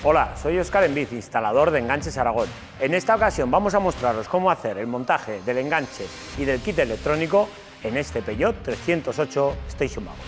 Hola, soy Óscar Enviz, instalador de Enganches Aragón. En esta ocasión vamos a mostraros cómo hacer el montaje del enganche y del kit electrónico en este Peugeot 308 Station Wagon.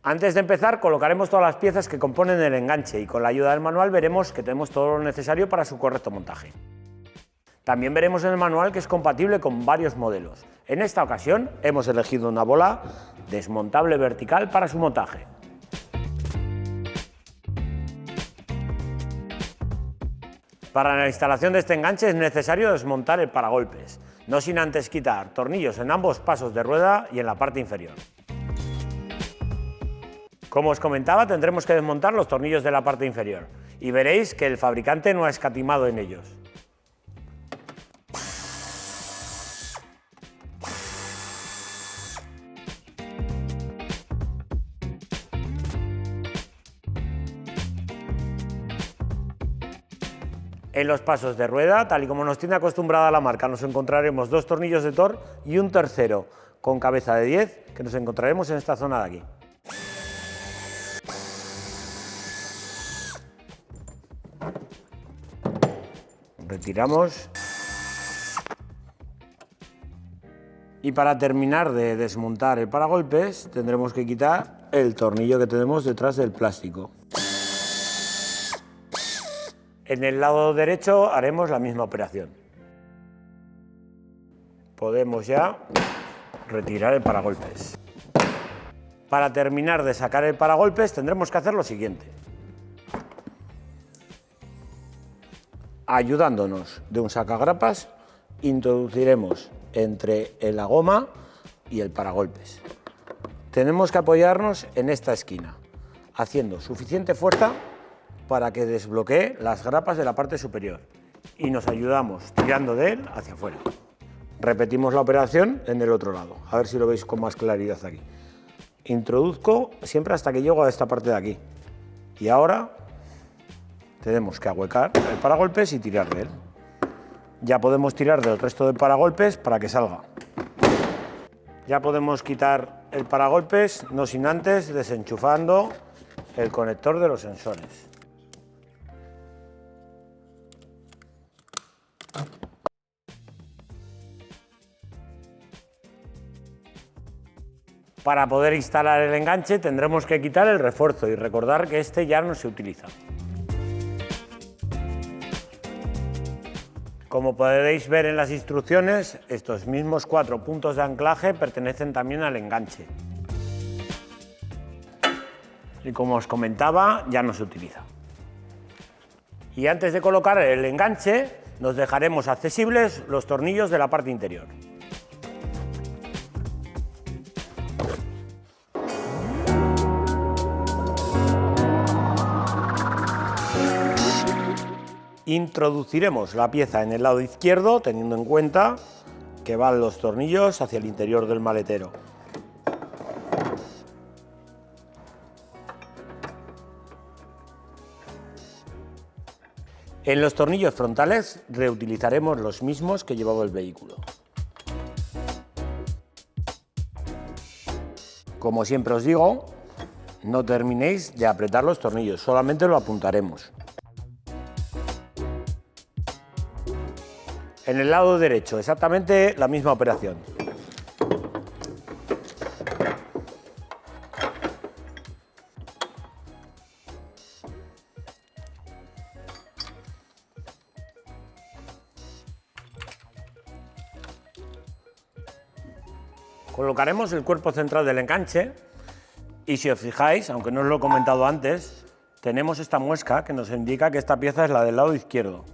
Antes de empezar, colocaremos todas las piezas que componen el enganche y con la ayuda del manual veremos que tenemos todo lo necesario para su correcto montaje. También veremos en el manual que es compatible con varios modelos. En esta ocasión hemos elegido una bola desmontable vertical para su montaje. Para la instalación de este enganche es necesario desmontar el paragolpes, no sin antes quitar tornillos en ambos pasos de rueda y en la parte inferior. Como os comentaba, tendremos que desmontar los tornillos de la parte inferior y veréis que el fabricante no ha escatimado en ellos. En los pasos de rueda, tal y como nos tiene acostumbrada la marca, nos encontraremos dos tornillos de Torx y un tercero con cabeza de 10 que nos encontraremos en esta zona de aquí. Retiramos. Y para terminar de desmontar el paragolpes tendremos que quitar el tornillo que tenemos detrás del plástico. En el lado derecho haremos la misma operación. Podemos ya retirar el paragolpes. Para terminar de sacar el paragolpes tendremos que hacer lo siguiente. Ayudándonos de un sacagrapas, introduciremos entre la goma y el paragolpes. Tenemos que apoyarnos en esta esquina, haciendo suficiente fuerza para que desbloquee las grapas de la parte superior y nos ayudamos tirando de él hacia afuera. Repetimos la operación en el otro lado, a ver si lo veis con más claridad aquí. Introduzco siempre hasta que llego a esta parte de aquí y ahora tenemos que ahuecar el paragolpes y tirar de él. Ya podemos tirar del resto del paragolpes para que salga. Ya podemos quitar el paragolpes, no sin antes desenchufando el conector de los sensores. Para poder instalar el enganche tendremos que quitar el refuerzo y recordar que este ya no se utiliza. Como podéis ver en las instrucciones, estos mismos 4 puntos de anclaje pertenecen también al enganche. Y como os comentaba, ya no se utiliza. Y antes de colocar el enganche, nos dejaremos accesibles los tornillos de la parte interior. Introduciremos la pieza en el lado izquierdo, teniendo en cuenta que van los tornillos hacia el interior del maletero. En los tornillos frontales reutilizaremos los mismos que llevaba el vehículo. Como siempre os digo, no terminéis de apretar los tornillos, solamente lo apuntaremos. En el lado derecho, exactamente la misma operación. Colocaremos el cuerpo central del enganche y si os fijáis, aunque no os lo he comentado antes, tenemos esta muesca que nos indica que esta pieza es la del lado izquierdo.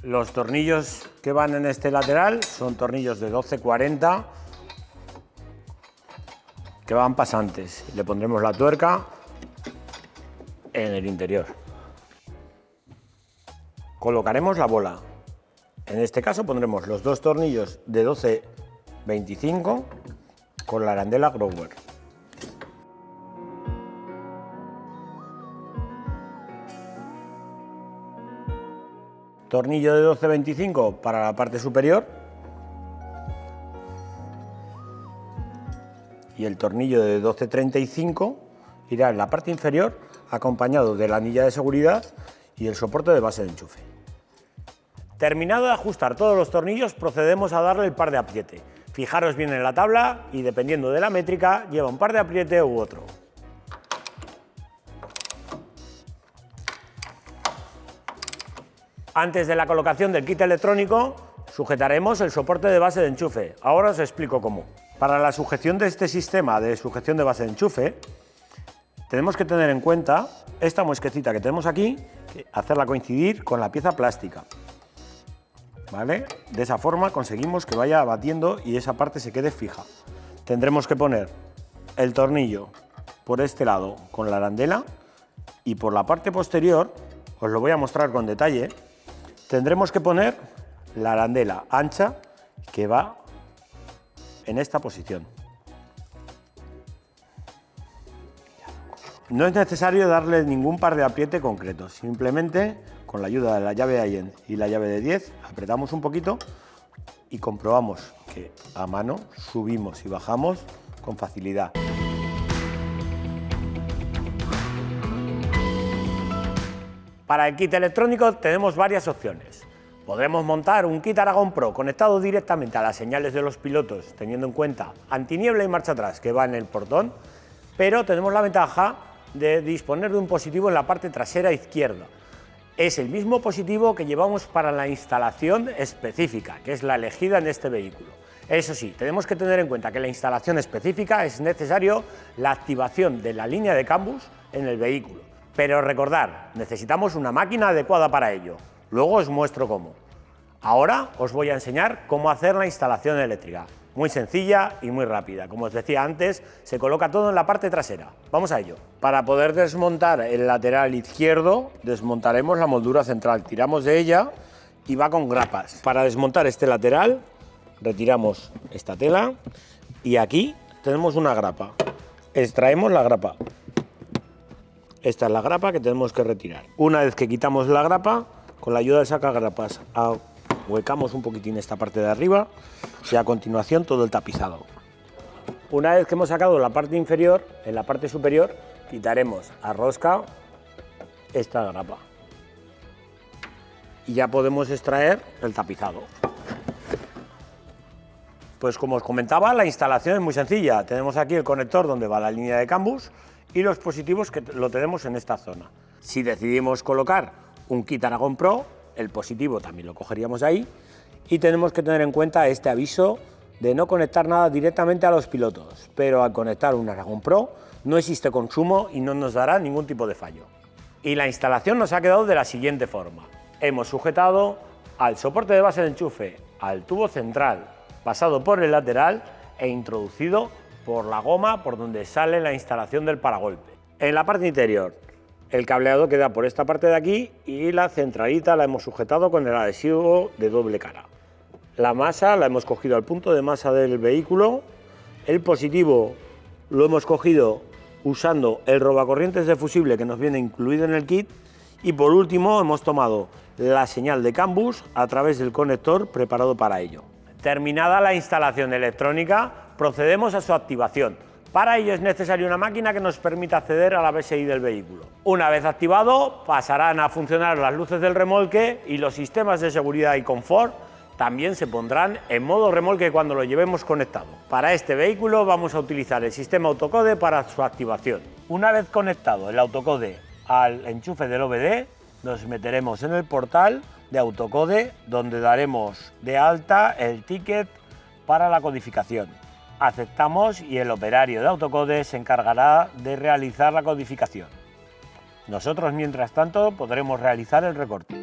Los tornillos que van en este lateral son tornillos de 12-40 que van pasantes. Le pondremos la tuerca en el interior. Colocaremos la bola En este caso pondremos los dos tornillos de 12-25 con la arandela Grower. Tornillo de 12-25 para la parte superior y el tornillo de 12-35 irá en la parte inferior acompañado de la anilla de seguridad y el soporte de base de enchufe. Terminado de ajustar todos los tornillos, procedemos a darle el par de apriete. Fijaros bien en la tabla y dependiendo de la métrica lleva un par de apriete u otro. Antes de la colocación del kit electrónico, sujetaremos el soporte de base de enchufe. Ahora os explico cómo. Para la sujeción de este sistema de sujeción de base de enchufe, tenemos que tener en cuenta esta muesquecita que tenemos aquí, hacerla coincidir con la pieza plástica. ¿Vale? De esa forma conseguimos que vaya batiendo y esa parte se quede fija. Tendremos que poner el tornillo por este lado con la arandela y por la parte posterior, os lo voy a mostrar con detalle, tendremos que poner la arandela ancha que va en esta posición. No es necesario darle ningún par de apriete concreto, simplemente con la ayuda de la llave de Allen y la llave de 10 apretamos un poquito y comprobamos que a mano subimos y bajamos con facilidad. Para el kit electrónico tenemos varias opciones. Podremos montar un kit Aragon Pro conectado directamente a las señales de los pilotos, teniendo en cuenta antiniebla y marcha atrás que va en el portón, pero tenemos la ventaja de disponer de un positivo en la parte trasera izquierda. Es el mismo positivo que llevamos para la instalación específica, que es la elegida en este vehículo. Eso sí, tenemos que tener en cuenta que la instalación específica es necesario la activación de la línea de cambus en el vehículo. Pero recordad, necesitamos una máquina adecuada para ello. Luego os muestro cómo. Ahora os voy a enseñar cómo hacer la instalación eléctrica. Muy sencilla y muy rápida. Como os decía antes, se coloca todo en la parte trasera. Vamos a ello. Para poder desmontar el lateral izquierdo, desmontaremos la moldura central. Tiramos de ella y va con grapas. Para desmontar este lateral, retiramos esta tela y aquí tenemos una grapa. Extraemos la grapa. Esta es la grapa que tenemos que retirar. Una vez que quitamos la grapa, con la ayuda del sacagrapas, ahuecamos un poquitín esta parte de arriba y a continuación todo el tapizado. Una vez que hemos sacado la parte inferior, en la parte superior quitaremos a rosca esta grapa y ya podemos extraer el tapizado. Pues como os comentaba, la instalación es muy sencilla. Tenemos aquí el conector donde va la línea de cambus y los positivos que lo tenemos en esta zona. Si decidimos colocar un kit Aragon Pro, el positivo también lo cogeríamos ahí y tenemos que tener en cuenta este aviso de no conectar nada directamente a los pilotos, pero al conectar un Aragon Pro no existe consumo y no nos dará ningún tipo de fallo. Y la instalación nos ha quedado de la siguiente forma. Hemos sujetado al soporte de base de enchufe al tubo central pasado por el lateral e introducido por la goma por donde sale la instalación del paragolpe. En la parte interior, el cableado queda por esta parte de aquí y la centralita la hemos sujetado con el adhesivo de doble cara. La masa la hemos cogido al punto de masa del vehículo, el positivo lo hemos cogido usando el robacorrientes de fusible que nos viene incluido en el kit y por último hemos tomado la señal de cambus a través del conector preparado para ello. Terminada la instalación electrónica, procedemos a su activación. Para ello es necesaria una máquina que nos permita acceder a la BSI del vehículo. Una vez activado, pasarán a funcionar las luces del remolque y los sistemas de seguridad y confort también se pondrán en modo remolque cuando lo llevemos conectado. Para este vehículo vamos a utilizar el sistema autocode para su activación. Una vez conectado el autocode al enchufe del OBD, nos meteremos en el portal de autocode donde daremos de alta el ticket para la codificación. Aceptamos y el operario de autocode se encargará de realizar la codificación. Nosotros, mientras tanto, podremos realizar el recorte.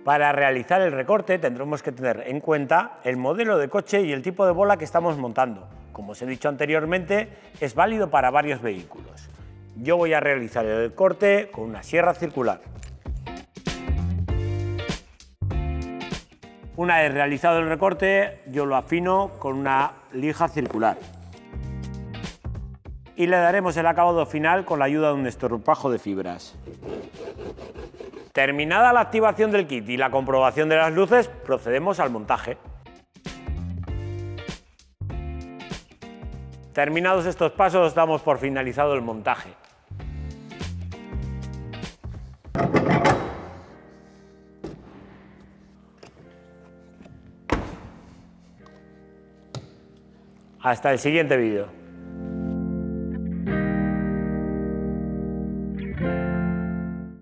Para realizar el recorte tendremos que tener en cuenta el modelo de coche y el tipo de bola que estamos montando. Como os he dicho anteriormente, es válido para varios vehículos. Yo voy a realizar el corte con una sierra circular. Una vez realizado el recorte, yo lo afino con una lija circular. Y le daremos el acabado final con la ayuda de un estropajo de fibras. Terminada la activación del kit y la comprobación de las luces, procedemos al montaje. Terminados estos pasos, damos por finalizado el montaje. Hasta el siguiente vídeo.